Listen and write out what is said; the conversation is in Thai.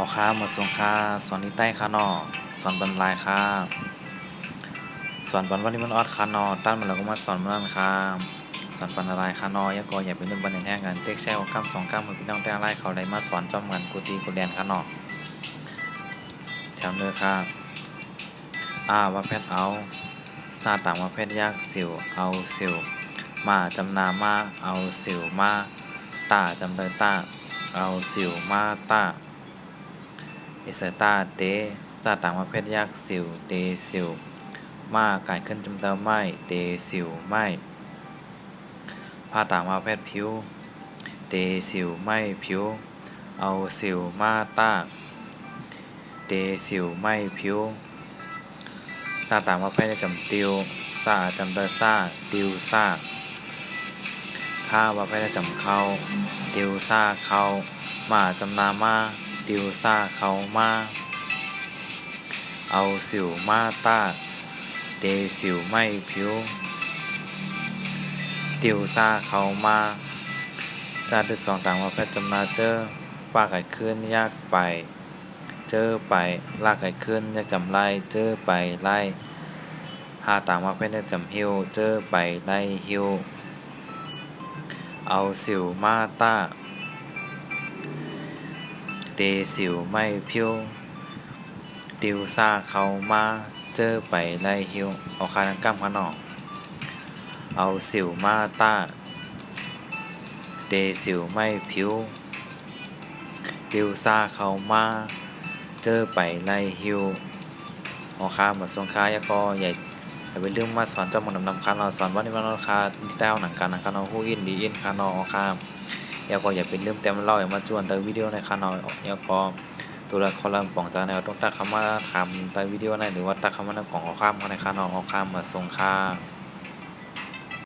อค่ามาส่งค่าสอนที่ใต้ค่านอสอนบรรลายค่าสอนบรรวันนี้มันออดค่านอตั้นมาแล้วก็มาสอนมันค่าสอนบรรลายค่านอยก็อย่าเป็นเรื่องบันเทิงแท้กันเต็กแช่ว่าก้ำสองก้ำมือพี่น้องแต่อะไรเขาได้มาสอนจอมกันกูตีกูแดนค่านอแถวเนื้อค่าว่าแพทเอาซาต่างว่าแพทยากสิวเอาสิวมาจำนามาเอาสิวมาตาจำเลยตาเอาสิวมาตาอิสตาเตสตาต่างประเภทยากสิวเตสิวมาไก่ขึ้นจำเตาไม่เตสิวไม่ผ้าต่างประเภทผิวเตสิวไม่ผิวเอาสิวมาตาเตสิวไม่ผิวตาต่างประเภทจำติวซาจำเตาซาติวซาข้าประเภทจำเข้าติวซาเข้ามาจำนามาติวซาเข้ามาเอาสิวมาตาเตสิวไม่ผิวติวซาเข้ามาจานที่สองต่างประเภทจำนาเจอป้าไก่ขึ้นยากไปเจอไปลากไก่ขึ้นยากจำไล่เจอไปไล่หาต่างประเภทจำหิวเจอไปไล่หิวเอาสิวมาตาเตสิวไม่ผิวติวซาเข้ามาเจอไปไล่หิวเอาคานังก้ำขนองเอาสิวมาตาเตสิวไม่ผิวติวซาเข้ามาเจอไปไล่หิวเอาคามาส่งคายก็ใหญ่ไปเรื่องมาสอนเจ้ามันนำคาเราสอนว่านี่มันราคาแต้วหนังกันเราฮู้อินดีอินคานอคามอย่าก็อย่าเป็นเรื่องเต็มเล่าอย่ามาจวนในวิดีโอในคานออย่าก็ตัวละครป่องจากแนวต้องตักคำว่าทำในวิดีโอในหรือว่าตักคำว่าในกล่องข้ามในคานอข้ามมาส่งค่า